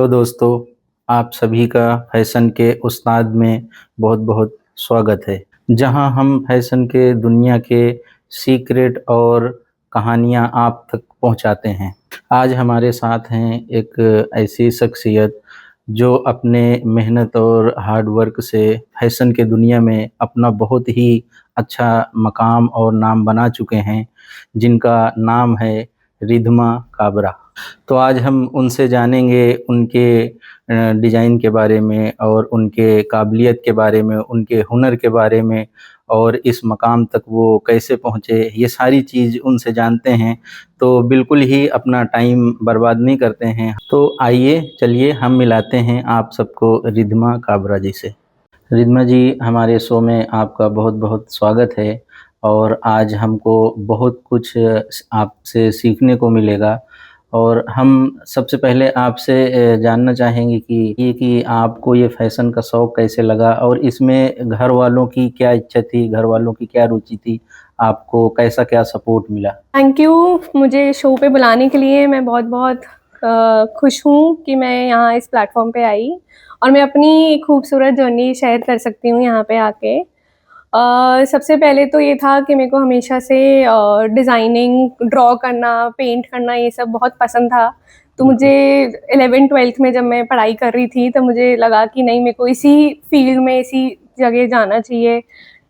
तो दोस्तों, आप सभी का फैशन के उस्ताद में बहुत-बहुत स्वागत है, जहां हम फैशन के दुनिया के सीक्रेट और कहानियां आप तक पहुंचाते हैं। आज हमारे साथ हैं एक ऐसी शख्सियत जो अपने मेहनत और हार्ड वर्क से फैशन के दुनिया में अपना बहुत ही अच्छा मकाम और नाम बना चुके हैं, जिनका नाम है रिधमा काबरा। तो आज हम उनसे जानेंगे उनके डिज़ाइन के बारे में और उनके काबिलियत के बारे में, उनके हुनर के बारे में और इस मकाम तक वो कैसे पहुँचे, ये सारी चीज़ उनसे जानते हैं। तो बिल्कुल ही अपना टाइम बर्बाद नहीं करते हैं। तो आइए चलिए हम मिलाते हैं आप सबको रिधमा काबरा जी से। रिधमा जी, हमारे शो में आपका बहुत-बहुत स्वागत है और आज हमको बहुत कुछ आपसे सीखने को मिलेगा। और हम सबसे पहले आपसे जानना चाहेंगे कि आपको ये फ़ैशन का शौक़ कैसे लगा और इसमें घर वालों की क्या इच्छा थी, घर वालों की क्या रुचि थी, आपको कैसा क्या सपोर्ट मिला? थैंक यू मुझे शो पे बुलाने के लिए। मैं बहुत-बहुत खुश हूँ कि मैं यहाँ इस प्लेटफ़ॉर्म पे आई और मैं अपनी खूबसूरत जर्नी शेयर कर सकती हूँ यहाँ पे आके। सबसे पहले तो ये था कि मेरे को हमेशा से डिज़ाइनिंग, ड्रॉ करना, पेंट करना ये सब बहुत पसंद था। तो मुझे 11th-12th में जब मैं पढ़ाई कर रही थी तो मुझे लगा कि नहीं, मेरे को इसी फ़ील्ड में, इसी जगह जाना चाहिए।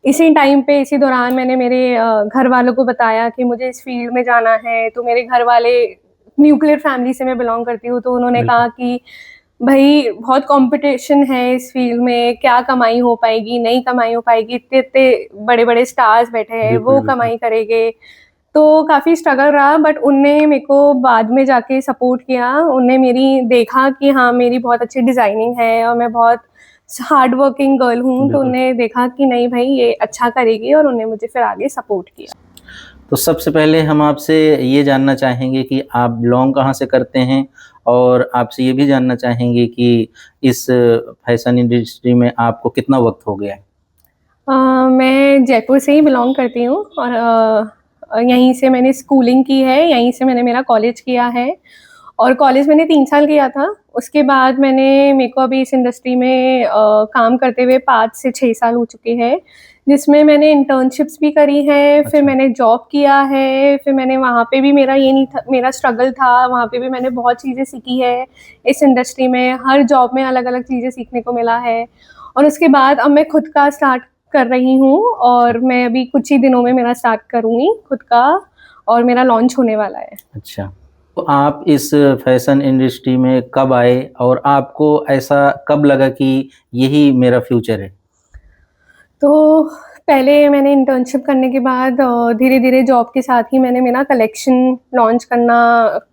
इसी टाइम पे, इसी दौरान मैंने मेरे घर वालों को बताया कि मुझे इस फ़ील्ड में जाना है। तो मेरे घर वाले, न्यूक्लियर फ़ैमिली से मैं बिलॉन्ग करती हूँ, तो उन्होंने बिल्कुल। कहा कि भई बहुत कॉम्पिटिशन है इस फ़ील्ड में, क्या कमाई हो पाएगी, नहीं कमाई हो पाएगी, इतने-इतने बड़े-बड़े स्टार्स बैठे हैं, वो बिल्कुल, बिल्कुल। कमाई करेंगे। तो काफ़ी स्ट्रगल रहा, बट उनने मेरे को बाद में जाके सपोर्ट किया। उनने मेरी देखा कि हाँ, मेरी बहुत अच्छी डिज़ाइनिंग है और मैं बहुत हार्ड वर्किंग गर्ल हूँ, तो बिल्कुल। उन्होंने देखा कि नहीं भई ये अच्छा करेगी और उन्होंने मुझे फिर आगे सपोर्ट किया। तो सबसे पहले हम आपसे ये जानना चाहेंगे कि आप बिलॉन्ग कहाँ से करते हैं? और आपसे ये भी जानना चाहेंगे कि इस फ़ैशन इंडस्ट्री में आपको कितना वक़्त हो गया है? मैं जयपुर से ही बिलॉन्ग करती हूँ और यहीं से मैंने स्कूलिंग की है, यहीं से मैंने मेरा कॉलेज किया है और कॉलेज मैंने 3 साल किया था। उसके बाद मेरे को अभी इस इंडस्ट्री में काम करते हुए 5 से 6 साल हो चुके हैं, जिसमें मैंने इंटर्नशिप्स भी करी हैं, फिर अच्छा। मैंने जॉब किया है, फिर मैंने वहाँ पे भी, मेरा ये नहीं था, मेरा स्ट्रगल था, वहाँ पे भी मैंने बहुत चीज़ें सीखी है। इस इंडस्ट्री में हर जॉब में अलग-अलग चीज़ें सीखने को मिला है और उसके बाद अब मैं खुद का स्टार्ट कर रही हूँ और मैं अभी कुछ ही दिनों में मेरा स्टार्ट करूँगी खुद का और मेरा लॉन्च होने वाला है। अच्छा। तो आप इस फ़ैशन इंडस्ट्री में कब आए और आपको ऐसा कब लगा कि यही मेरा फ्यूचर है? तो पहले मैंने इंटर्नशिप करने के बाद धीरे-धीरे जॉब के साथ ही मैंने मेरा कलेक्शन लॉन्च करना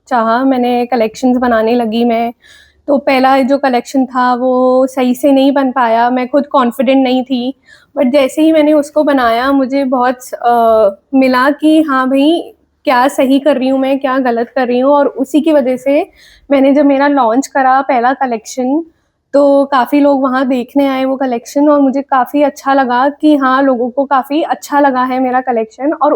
चाहा। मैंने कलेक्शंस बनाने लगी मैं। तो पहला जो कलेक्शन था वो सही से नहीं बन पाया, मैं खुद कॉन्फिडेंट नहीं थी। बट जैसे ही मैंने उसको बनाया मुझे बहुत मिला कि हाँ भई, क्या सही कर रही हूँ मैं, क्या गलत कर रही हूँ, और उसी की वजह से मैंने जब मेरा लॉन्च करा पहला कलेक्शन, तो काफ़ी लोग वहाँ देखने आए वो कलेक्शन और मुझे काफ़ी अच्छा लगा कि हाँ, लोगों को काफ़ी अच्छा लगा है मेरा कलेक्शन और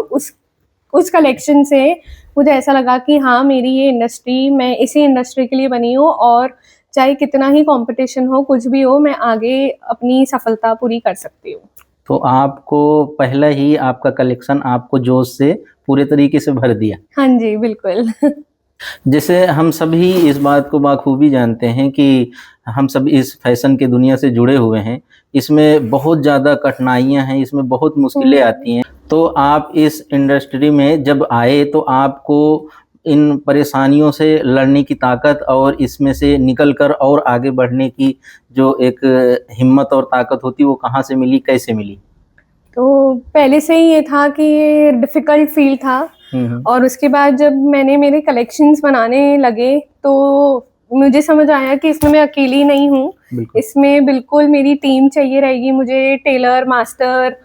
उस कलेक्शन से मुझे ऐसा लगा कि हाँ, मेरी ये इंडस्ट्री, मैं इसी इंडस्ट्री के लिए बनी हूँ और चाहे कितना ही कॉम्पिटिशन हो, कुछ भी हो, मैं आगे अपनी सफलता पूरी कर सकती हूँ। तो आपको पहला ही आपका कलेक्शन आपको जोश से पूरे तरीके से भर दिया। हाँ जी, बिल्कुल। जैसे हम सभी इस बात को बाखूबी जानते हैं कि हम सब इस फैशन की दुनिया से जुड़े हुए हैं। इसमें बहुत ज़्यादा कठिनाइयाँ हैं, इसमें बहुत मुश्किलें हुँ। आती हैं। तो आप इस इंडस्ट्री में जब आए तो आपको इन परेशानियों से लड़ने की ताकत और इसमें से निकल कर और आगे बढ़ने की जो एक हिम्मत और ताकत होती है, वो कहाँ से मिली, कैसे मिली? तो पहले से ही ये था कि ये डिफ़िकल्ट फ़ील्ड था हुँ, हुँ। और उसके बाद जब मैंने मेरे कलेक्शंस बनाने लगे, तो मुझे समझ आया कि इसमें मैं अकेली नहीं हूँ। बिल्कुल। इसमें बिल्कुल मेरी टीम चाहिए रहेगी, मुझे टेलर, मास्टर,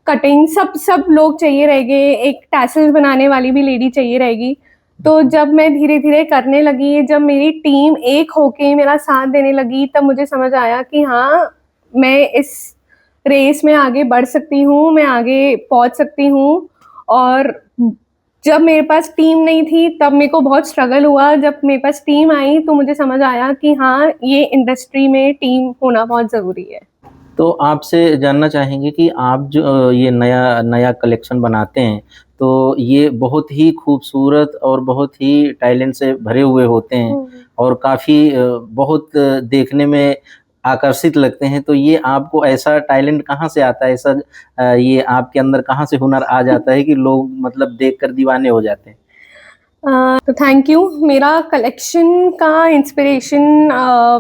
कटिंग, सब सब लोग चाहिए रहेंगे, एक टैसल्स बनाने वाली भी लेडी चाहिए रहेगी। तो जब मैं धीरे-धीरे करने लगी, जब मेरी टीम एक होके मेरा साथ देने लगी, तब मुझे समझ आया कि हाँ, मैं इस रेस में आगे बढ़ सकती हूँ, मैं आगे पहुँच सकती हूँ और जब मेरे पास टीम नहीं थी तब मेरे को बहुत स्ट्रगल हुआ, जब मेरे पास टीम आई तो मुझे समझ आया कि हाँ, ये इंडस्ट्री में टीम होना बहुत ज़रूरी है। तो आपसे जानना चाहेंगे कि आप जो ये नया नया कलेक्शन बनाते हैं, तो ये बहुत ही खूबसूरत और बहुत ही टैलेंट से भरे हुए होते हैं और काफ़ी बहुत देखने में आकर्षित लगते हैं। तो ये आपको ऐसा टैलेंट कहाँ से आता है? ऐसा ये आपके अंदर कहाँ से हुनर आ जाता है कि लोग मतलब देखकर दीवाने हो जाते हैं? तो थैंक यू। मेरा कलेक्शन का इंस्पिरेशन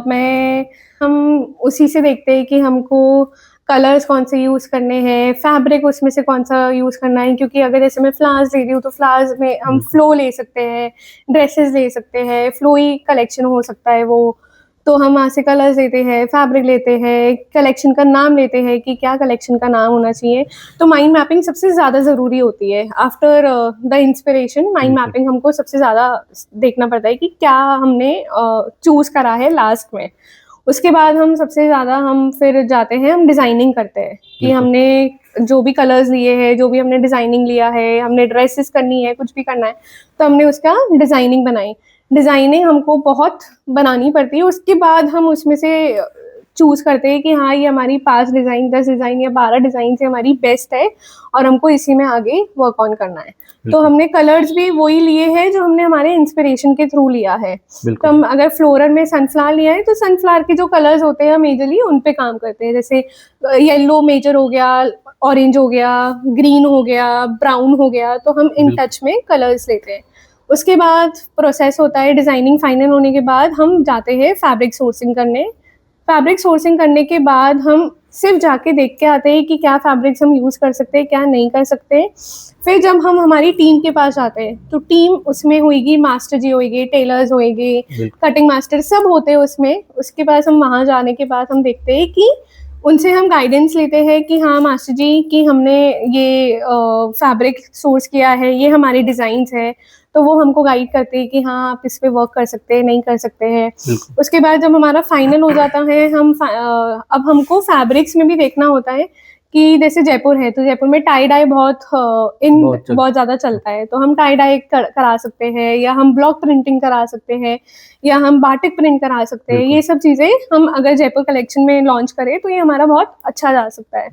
मैं हम उसी से देखते हैं कि हमको कलर्स कौन से यूज़ करने हैं, फैब्रिक उसमें से कौन-सा यूज़ करना है, क्योंकि अगर जैसे मैं फ्लावर्स ले रही हूँ, तो फ्लावर्स में हम बिल्कुल, फ्लो ले सकते हैं, ड्रेसेस ले सकते हैं, फ्लोई कलेक्शन हो सकता है वो। तो हम वहाँ से कलर्स लेते हैं, फैब्रिक लेते हैं, कलेक्शन का नाम लेते हैं कि क्या कलेक्शन का नाम होना चाहिए। तो माइंड मैपिंग सबसे ज़्यादा ज़रूरी होती है। आफ्टर द इंस्पिरेशन माइंड बिल्कुल, मैपिंग हमको सबसे ज़्यादा देखना पड़ता है कि क्या हमने चूज़ करा है लास्ट में। उसके बाद हम सबसे ज़्यादा हम फिर जाते हैं, हम डिज़ाइनिंग करते हैं कि बिल्कुल, हमने जो भी कलर्स लिए हैं, जो भी हमने डिज़ाइनिंग लिया है, हमने ड्रेसेस करनी है, कुछ भी करना है, तो हमने उसका डिज़ाइनिंग बनाई। डिज़ाइनिंग हमको बहुत बनानी पड़ती है, उसके बाद हम उसमें से चूज़ करते हैं कि हाँ, ये हमारी 5 डिज़ाइन, 10 डिज़ाइन या 12 डिज़ाइन से हमारी बेस्ट है और हमको इसी में आगे वर्क ऑन करना है। तो बिल्कुल, हमने कलर्स भी वही लिए हैं जो हमने हमारे इंस्पिरेशन के थ्रू लिया है। तो बिल्कुल, हम अगर फ्लोरल में सनफ्लावर लिया है, तो सनफ्लावर के जो कलर्स होते हैं मेजरली उन पे काम करते हैं। जैसे येलो मेजर हो गया, ऑरेंज हो गया, ग्रीन हो गया, ब्राउन हो गया, तो हम इन बिल्कुल, टच में कलर्स लेते हैं। उसके बाद प्रोसेस होता है, डिज़ाइनिंग फाइनल होने के बाद हम जाते हैं फैब्रिक सोर्सिंग करने। फैब्रिक सोर्सिंग करने के बाद हम सिर्फ़ जाके देख के आते हैं कि क्या फैब्रिक्स हम यूज़ कर सकते हैं, क्या नहीं कर सकते। फिर जब हम हमारी टीम के पास जाते हैं, तो टीम उसमें होएगी, मास्टर जी होएँगे, टेलर्स होएँगे, बिल्कुल, कटिंग मास्टर सब होते हैं उसमें। उसके पास हम वहाँ जाने के बाद हम देखते हैं कि उनसे हम गाइडेंस लेते हैं कि हाँ, मास्टर जी कि हमने ये फैब्रिक सोर्स किया है, ये हमारे डिज़ाइन्स हैं। तो वो हमको गाइड करते हैं कि हाँ, आप इस पे वर्क कर सकते हैं, नहीं कर सकते हैं। बिल्कुल, उसके बाद जब हमारा फाइनल हो जाता है, अब हमको फैब्रिक्स में भी देखना होता है कि जैसे जयपुर है, तो जयपुर में टाई डाई बहुत चल बहुत ज़्यादा चलता है, तो हम टाई डाई करा सकते हैं या हम ब्लॉक प्रिंटिंग करा सकते हैं या हम बाटिक प्रिंट करा सकते हैं। बिल्कुल, ये सब चीज़ें हम अगर जयपुर कलेक्शन में लॉन्च करें, तो ये हमारा बहुत अच्छा जा सकता है।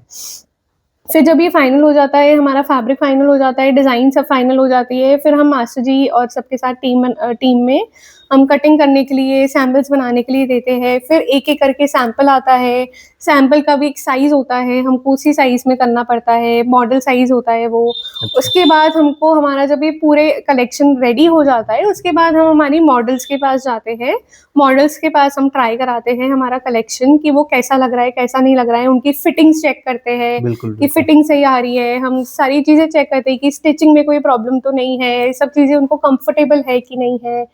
फिर जब ये फाइनल हो जाता है, हमारा फैब्रिक फाइनल हो जाता है, डिज़ाइन सब फाइनल हो जाती है, फिर हम मास्टर जी और सबके साथ टीम में हम कटिंग करने के लिए, सैंपल्स बनाने के लिए देते हैं। फिर एक-एक करके सैंपल आता है, सैंपल का भी एक साइज़ होता है, हमको उसी साइज़ में करना पड़ता है, मॉडल साइज़ होता है वो। अच्छा, उसके बाद हमको हमारा जब ये पूरे कलेक्शन रेडी हो जाता है, उसके बाद हम हमारी मॉडल्स के पास जाते हैं। मॉडल्स के पास हम ट्राई कराते हैं हमारा कलेक्शन कि वो कैसा लग रहा है, कैसा नहीं लग रहा है, उनकी फिटिंग्स चेक करते हैं बिल्कुल, कि बिल्कुल, फिटिंग सही आ रही है, हम सारी चीज़ें चेक करते हैं कि स्टिचिंग में कोई प्रॉब्लम तो नहीं है, ये सब चीज़ें उनको कंफर्टेबल है कि नहीं है।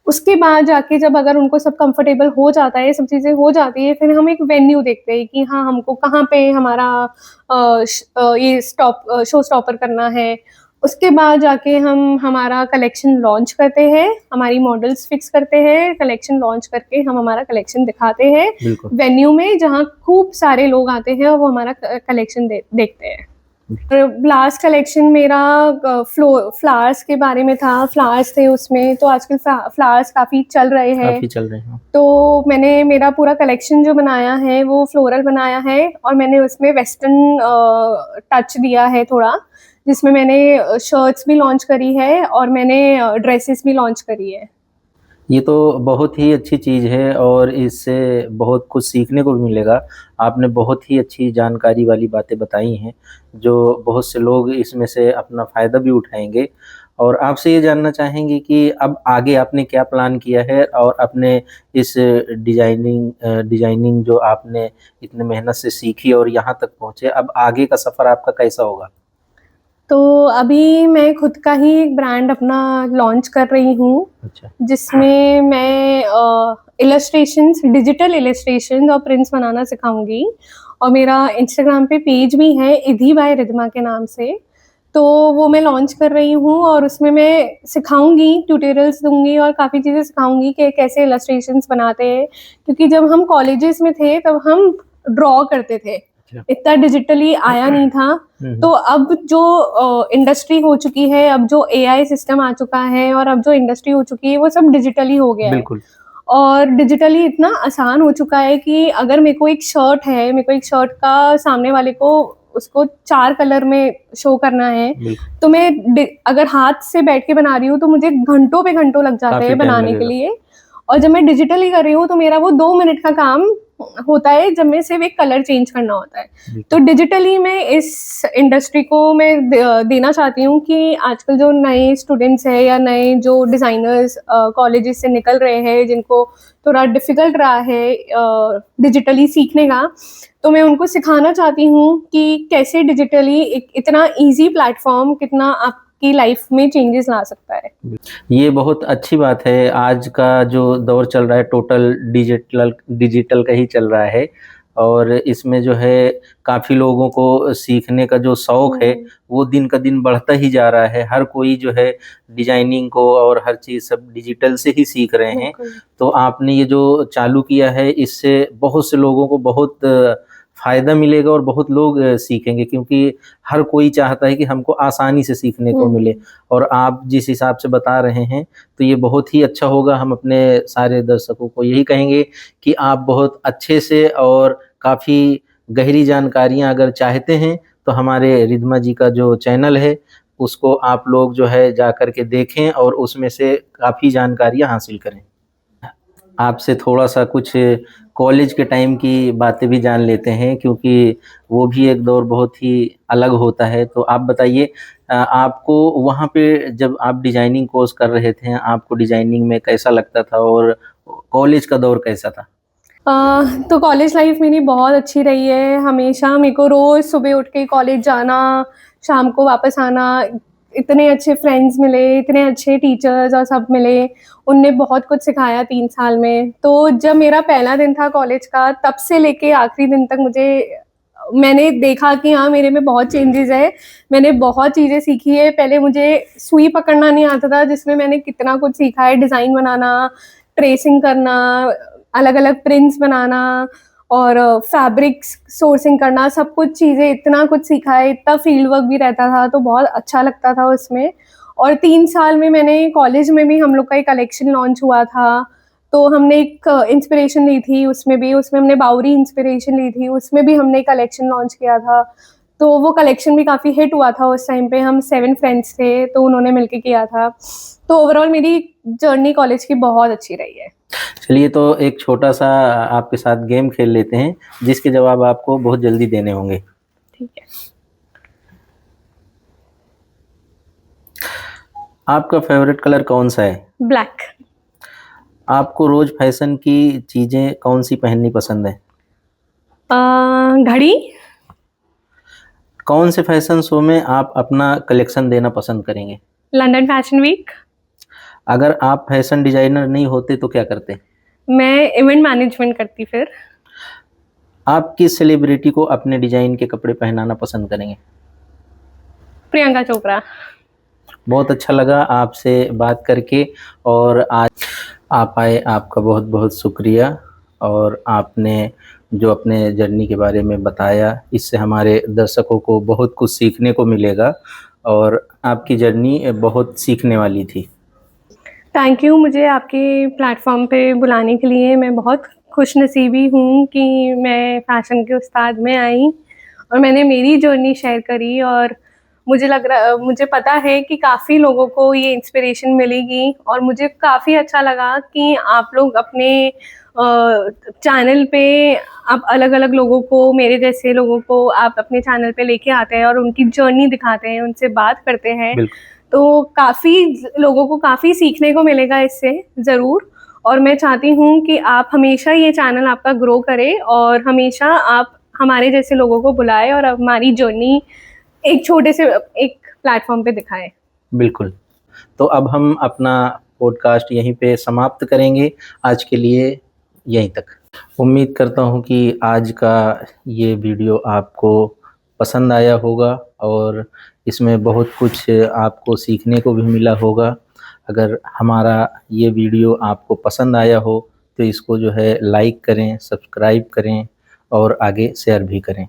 उसके बाद जाके जब अगर उनको सब कंफर्टेबल हो जाता है, ये सब चीज़ें हो जाती है, फिर हम एक वेन्यू देखते हैं कि हाँ, हमको कहाँ पे हमारा ये शो स्टॉपर करना है। उसके बाद जाके हम हमारा कलेक्शन लॉन्च करते हैं, हमारी मॉडल्स फिक्स करते हैं, कलेक्शन लॉन्च करके हम हमारा कलेक्शन दिखाते हैं बिल्कुल, वेन्यू में, जहाँ खूब सारे लोग आते हैं और वो हमारा कलेक्शन देखते हैं। लास्ट कलेक्शन मेरा फ्लावर्स के बारे में था, फ्लावर्स थे उसमें, तो आजकल फ्लावर्स काफ़ी चल रहे हैं। काफ़ी चल रहे हैं। तो मैंने मेरा पूरा कलेक्शन जो बनाया है वो फ्लोरल बनाया है और मैंने उसमें वेस्टर्न टच दिया है थोड़ा, जिसमें मैंने शर्ट्स भी लॉन्च करी है और मैंने ड्रेसेस भी लॉन्च करी है। ये तो बहुत ही अच्छी चीज़ है और इससे बहुत कुछ सीखने को भी मिलेगा। आपने बहुत ही अच्छी जानकारी वाली बातें बताई हैं, जो बहुत से लोग इसमें से अपना फ़ायदा भी उठाएँगे। और आपसे ये जानना चाहेंगे कि अब आगे आपने क्या प्लान किया है और अपने इस डिज़ाइनिंग जो आपने इतने मेहनत से सीखी और यहाँ तक पहुँचे, अब आगे का सफ़र आपका कैसा होगा? तो अभी मैं खुद का ही एक ब्रांड अपना लॉन्च कर रही हूँ, अच्छा, जिसमें मैं इलस्ट्रेशंस, डिजिटल इलस्ट्रेशंस और प्रिंट्स बनाना सिखाऊँगी और मेरा इंस्टाग्राम पे पेज भी है, इधी बाय रिधमा के नाम से। तो वो मैं लॉन्च कर रही हूँ और उसमें मैं सिखाऊँगी, ट्यूटोरियल्स दूँगी और काफ़ी चीज़ें सिखाऊँगी कि कैसे इलस्ट्रेशंस बनाते हैं। क्योंकि जब हम कॉलेजेस में थे, तब हम ड्रॉ करते थे। अच्छा। इतना डिजिटली आया नहीं था। तो अब जो इंडस्ट्री हो चुकी है, अब जो एआई सिस्टम आ चुका है और अब जो इंडस्ट्री हो चुकी है वो सब डिजिटली हो गया है। बिल्कुल। और डिजिटली इतना आसान हो चुका है कि अगर मेरे को एक शर्ट है, मेरे को एक शर्ट का सामने वाले को उसको 4 कलर में शो करना है, बिल्कुल, तो मैं अगर हाथ से बैठ के बना रही हूँ तो मुझे घंटों पे घंटों लग जाते काफ़ी हैं टाइम बनाने के लगेगा। लिए। और जब मैं डिजिटली कर रही हूँ तो मेरा वो 2 मिनट का काम होता है, जब मैं सिर्फ एक कलर चेंज करना होता है। तो बिल्कुल, डिजिटली मैं इस इंडस्ट्री को मैं देना चाहती हूँ कि आजकल जो नए स्टूडेंट्स हैं या नए जो डिज़ाइनर्स कॉलेजेस से निकल रहे हैं, जिनको थोड़ा डिफ़िकल्ट रहा है डिजिटली सीखने का, तो मैं उनको सिखाना चाहती हूँ कि कैसे डिजिटली एक इतना ईज़ी प्लेटफ़ॉर्म कितना आपकी लाइफ़ में चेंजेस ला सकता है। ये बहुत अच्छी बात है। आज का जो दौर चल रहा है टोटल डिजिटल डिजिटल का ही चल रहा है और इसमें जो है काफ़ी लोगों को सीखने का जो शौक है, वो दिन का दिन बढ़ता ही जा रहा है। हर कोई जो है डिज़ाइनिंग को और हर चीज़ सब डिजिटल से ही सीख रहे हैं। बिल्कुल। तो आपने ये जो चालू किया है, इससे बहुत से लोगों को बहुत फ़ायदा मिलेगा और बहुत लोग सीखेंगे क्योंकि हर कोई चाहता है कि हमको आसानी से सीखने को मिले। और आप जिस हिसाब से बता रहे हैं, तो ये बहुत ही अच्छा होगा। हम अपने सारे दर्शकों को यही कहेंगे कि आप बहुत अच्छे से और काफ़ी गहरी जानकारियाँ अगर चाहते हैं, तो हमारे रिद्धिमा जी का जो चैनल है, उसको आप लोग जो है जाकर के देखें और उसमें से काफ़ी जानकारियाँ हासिल करें। आपसे थोड़ा-सा कुछ कॉलेज के टाइम की बातें भी जान लेते हैं क्योंकि वो भी एक दौर बहुत ही अलग होता है। तो आप बताइए आपको वहाँ पे जब आप डिज़ाइनिंग कोर्स कर रहे थे, आपको डिज़ाइनिंग में कैसा लगता था और कॉलेज का दौर कैसा था? तो कॉलेज लाइफ मेरी बहुत अच्छी रही है। हमेशा मेरे को रोज़ सुबह उठ के कॉलेज जाना, शाम को वापस आना, इतने अच्छे फ्रेंड्स मिले, इतने अच्छे टीचर्स और सब मिले। उनने बहुत कुछ सिखाया 3 साल में। तो जब मेरा पहला दिन था कॉलेज का, तब से लेके आखिरी दिन तक मैंने देखा कि हाँ, मेरे में बहुत चेंजेज़ है। मैंने बहुत चीज़ें सीखी है। पहले मुझे सुई पकड़ना नहीं आता था, जिसमें मैंने कितना कुछ सीखा है, डिज़ाइन बनाना, ट्रेसिंग करना, अलग-अलग प्रिंट्स बनाना और फैब्रिक्स सोर्सिंग करना, सब कुछ चीज़ें इतना कुछ सीखा है, इतना फील्ड वर्क भी रहता था, तो बहुत अच्छा लगता था उसमें। और 3 साल में मैंने कॉलेज में भी हम लोग का एक कलेक्शन लॉन्च हुआ था, तो हमने एक इंस्पिरेशन ली थी उसमें हमने बाउरी इंस्पिरेशन ली थी, उसमें भी हमने कलेक्शन लॉन्च किया था। तो वो कलेक्शन भी काफ़ी हिट हुआ था उस टाइम पे, हम 7 फ्रेंड्स थे, तो उन्होंने मिलके किया था। तो ओवरऑल मेरी जर्नी कॉलेज की बहुत अच्छी रही है। चलिए तो एक छोटा-सा आपके साथ गेम खेल लेते हैं, जिसके जवाब आपको बहुत जल्दी देने होंगे। ठीक है। आपका फ़ेवरेट कलर कौन-सा है? ब्लैक। आपको रोज़ फ़ैशन की चीज़ें कौन-सी पहननी पसंद है? घड़ी। कौन से फ़ैशन शो में आप अपना कलेक्शन देना पसंद करेंगे? London fashion week. अगर आप फ़ैशन डिज़ाइनर नहीं होते तो क्या करते? मैं इवेंट मैनेजमेंट करती फिर। आप किस सेलिब्रिटी को अपने डिज़ाइन के कपड़े पहनाना पसंद करेंगे? प्रियंका चोपड़ा। बहुत अच्छा लगा आपसे बात करके और आज आप आए, आपका बहुत-बहुत शुक्रिया और आपने जो अपने जर्नी के बारे में बताया, इससे हमारे दर्शकों को बहुत कुछ सीखने को मिलेगा और आपकी जर्नी बहुत सीखने वाली थी। थैंक यू मुझे आपके प्लेटफ़ॉर्म पे बुलाने के लिए। मैं बहुत खुशनसीबी हूँ कि मैं फ़ैशन के उस्ताद में आई और मैंने मेरी जर्नी शेयर करी और मुझे पता है कि काफ़ी लोगों को ये इंस्पिरेशन मिलेगी और मुझे काफ़ी अच्छा लगा कि आप लोग अपने चैनल पे आप अलग-अलग लोगों को, मेरे जैसे लोगों को आप अपने चैनल पे लेके आते हैं और उनकी जर्नी दिखाते हैं, उनसे बात करते हैं। बिल्कुल, तो काफ़ी लोगों को काफ़ी सीखने को मिलेगा इससे ज़रूर और मैं चाहती हूँ कि आप हमेशा ये चैनल आपका ग्रो करे और हमेशा आप हमारे जैसे लोगों को बुलाएँ और हमारी जर्नी एक छोटे से एक प्लेटफ़ॉर्म पे दिखाएँ। बिल्कुल। तो अब हम अपना पॉडकास्ट यहीं पे समाप्त करेंगे, आज के लिए यहीं तक। उम्मीद करता हूँ कि आज का ये वीडियो आपको पसंद आया होगा और इसमें बहुत कुछ आपको सीखने को भी मिला होगा। अगर हमारा ये वीडियो आपको पसंद आया हो, तो इसको जो है लाइक करें, सब्सक्राइब करें और आगे शेयर भी करें।